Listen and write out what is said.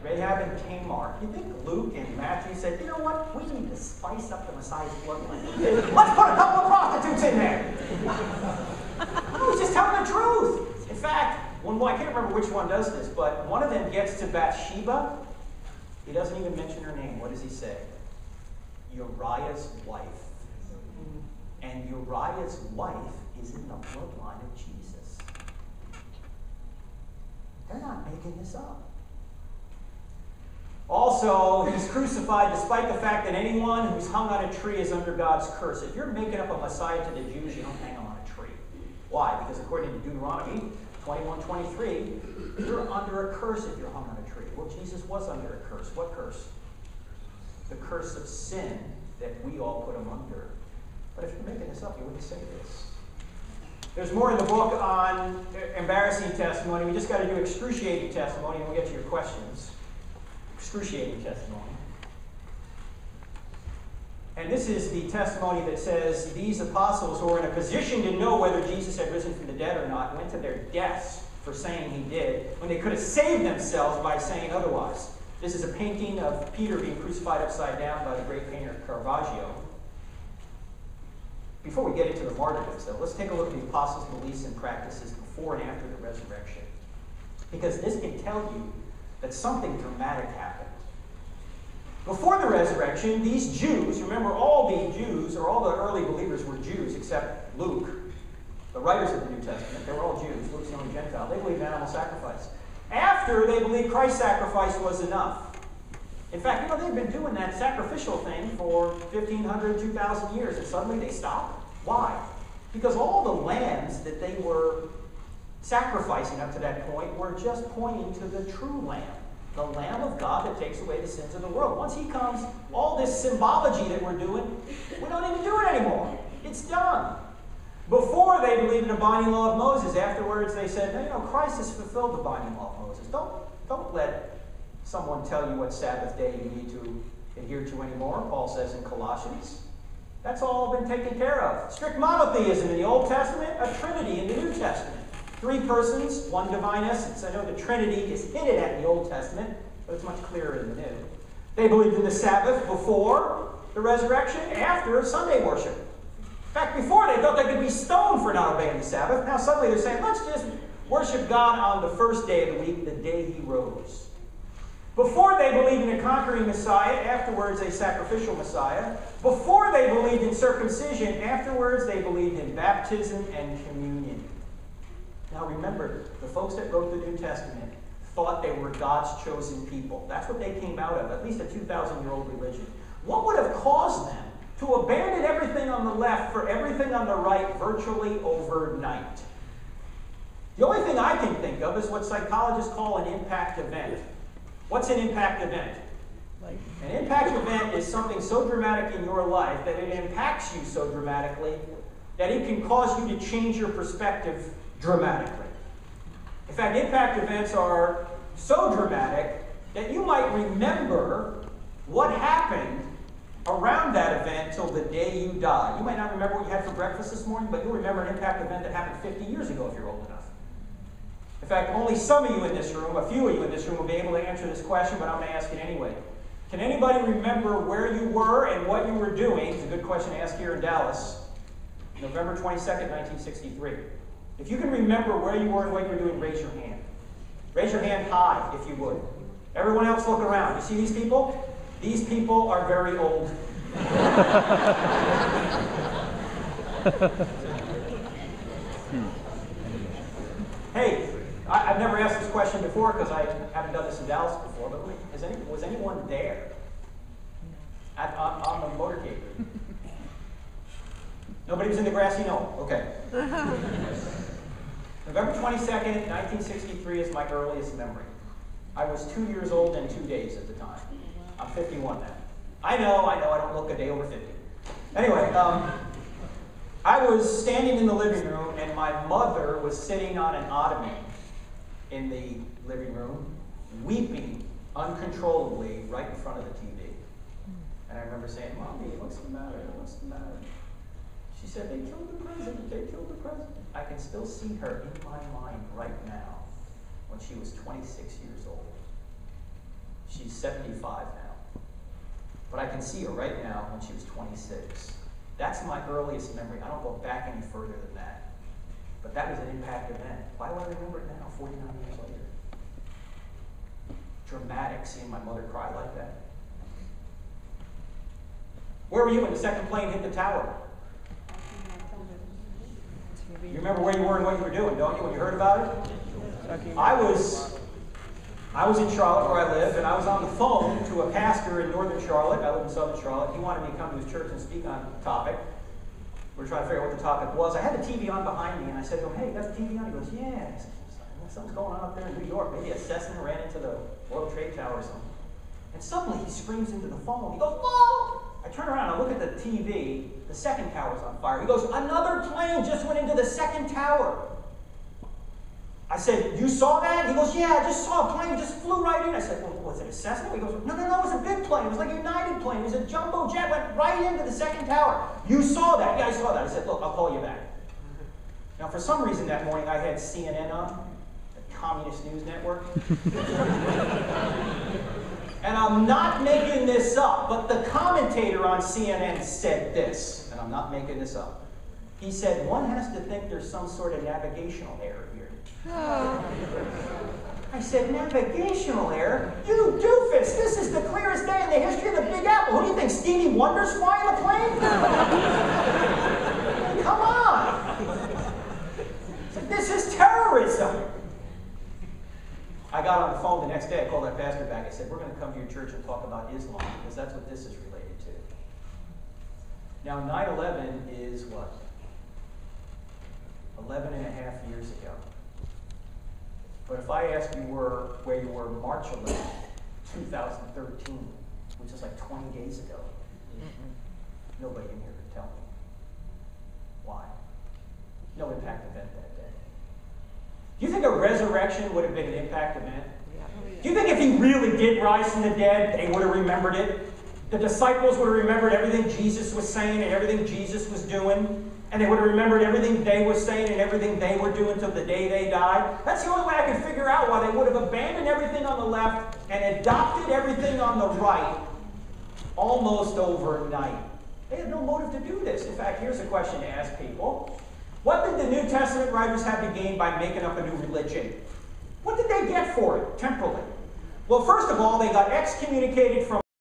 Rahab and Tamar. You think Luke and Matthew said, you know what? We need to spice up the Messiah's bloodline. Let's put a couple of prostitutes in there. No, he's just telling the truth. In fact, I can't remember which one does this, but one of them gets to Bathsheba. He doesn't even mention her name. What does he say? Uriah's wife. And Uriah's wife is in the bloodline of Jesus. They're not making this up. Also, he's crucified despite the fact that anyone who's hung on a tree is under God's curse. If you're making up a Messiah to the Jews, you don't hang him on a tree. Why? Because according to Deuteronomy 21:23, you're under a curse if you're hung on a tree. Well, Jesus was under a curse. What curse? The curse of sin that we all put him under. But if you're making this up, you wouldn't say this. There's more in the book on embarrassing testimony. We just got to do excruciating testimony, and we'll get to your questions. Excruciating testimony. And this is the testimony that says these apostles who were in a position to know whether Jesus had risen from the dead or not went to their deaths for saying he did, when they could have saved themselves by saying otherwise. This is a painting of Peter being crucified upside down by the great painter Caravaggio. Before we get into the martyrdoms, though, let's take a look at the apostles' beliefs and practices before and after the resurrection. Because this can tell you that something dramatic happened. Before the resurrection, these Jews, remember all the Jews, or all the early believers were Jews, except Luke, the writers of the New Testament, they were all Jews. Luke's the only Gentile. They believed in animal sacrifice. After, they believed Christ's sacrifice was enough. In fact, they've been doing that sacrificial thing for 1,500, 2,000 years, and suddenly they stopped. Why? Because all the lambs that they were sacrificing up to that point were just pointing to the true Lamb, the Lamb of God that takes away the sins of the world. Once he comes, all this symbology that we're doing, we don't even do it anymore. It's done. Before, they believed in the binding law of Moses. Afterwards, they said, no, Christ has fulfilled the binding law of Moses. Don't let someone tell you what Sabbath day you need to adhere to anymore, Paul says in Colossians. That's all been taken care of. Strict monotheism in the Old Testament, a Trinity in the New Testament. 3 persons, one divine essence. I know the Trinity is hinted at in the Old Testament, but it's much clearer in the New. They believed in the Sabbath before the resurrection, after Sunday worship. In fact, before they thought they could be stoned for not obeying the Sabbath. Now suddenly they're saying, let's just worship God on the first day of the week, the day he rose. Before they believed in a conquering Messiah, afterwards a sacrificial Messiah. Before they believed in circumcision, afterwards they believed in baptism and communion. Now remember, the folks that wrote the New Testament thought they were God's chosen people. That's what they came out of, at least a 2,000-year-old religion. What would have caused them to abandon everything on the left for everything on the right virtually overnight? The only thing I can think of is what psychologists call an impact event. What's an impact event? An impact event is something so dramatic in your life that it impacts you so dramatically that it can cause you to change your perspective dramatically. In fact, impact events are so dramatic that you might remember what happened around that event till the day you die. You might not remember what you had for breakfast this morning, but you'll remember an impact event that happened 50 years ago if you're old enough. In fact, only some of you in this room, a few of you in this room, will be able to answer this question, but I'm going to ask it anyway. Can anybody remember where you were and what you were doing? It's a good question to ask here in Dallas. November 22nd, 1963. If you can remember where you were and what you were doing, raise your hand. Raise your hand high, if you would. Everyone else look around. You see these people? These people are very old. Hey, I've never asked this question before because I haven't done this in Dallas before, but was anyone there on the motorcade? Nobody was in the grassy knoll? Okay. November 22nd, 1963 is my earliest memory. I was 2 years old and 2 days at the time. I'm 51 now. I know, I don't look a day over 50. Anyway, I was standing in the living room and my mother was sitting on an ottoman in the living room, weeping uncontrollably right in front of the TV. And I remember saying, "Mommy, what's the matter? What's the matter?" She said, "They killed the president. They killed the president." I can still see her in my mind right now when she was 26 years old. She's 75 now. But I can see her right now when she was 26. That's my earliest memory. I don't go back any further than that. But that was an impact event. Why do I remember it now, 49 years later? Dramatic, seeing my mother cry like that. Where were you when the second plane hit the tower? You remember where you were and what you were doing, don't you, when you heard about it? I was in Charlotte, where I live, and I was on the phone to a pastor in northern Charlotte. I live in southern Charlotte. He wanted me to come to his church and speak on a topic. We were trying to figure out what the topic was. I had the TV on behind me, and I said to him, "Hey, you got the TV on?" He goes, "Yeah." I said, "Something's going on up there in New York. Maybe a Cessna ran into the World Trade Tower or something." And suddenly he screams into the phone. He goes, "Whoa!" I turn around, I look at the TV. The second tower's on fire. He goes, "Another plane just went into the second tower." I said, "You saw that?" He goes, "Yeah, I just saw a plane, just flew right in." I said, "Well, was it a Cessna?" He goes, No, it was a big plane. It was like a United plane. It was a jumbo jet, went right into the second tower. You saw that?" "Yeah, I saw that." I said, "Look, I'll call you back." Now, for some reason that morning, I had CNN on, the Communist News Network. And I'm not making this up, but the commentator on CNN said this, and I'm not making this up. He said, "One has to think there's some sort of navigational error here." I said, "Navigational error? You doofus! This is the clearest day in the history of the Big Apple. Who do you think, Stevie Wonder's flying a plane?" Come on! This is terrorism! I got on the phone the next day. I called that pastor back. I said, "We're going to come to your church and talk about Islam, because that's what this is related to." Now, 9/11 is what? 11 and a half years ago. But if I ask you where you were March 11, 2013, which is like 20 days ago, nobody in here could tell me. Why? No impact event that day. Do you think a resurrection would have been an impact event? Do you think if he really did rise from the dead, they would have remembered it? The disciples would have remembered everything Jesus was saying and everything Jesus was doing? And they would have remembered everything they were saying and everything they were doing till the day they died? That's the only way I can figure out why they would have abandoned everything on the left and adopted everything on the right almost overnight. They had no motive to do this. In fact, here's a question to ask people. What did the New Testament writers have to gain by making up a new religion? What did they get for it, temporally? Well, first of all, they got excommunicated from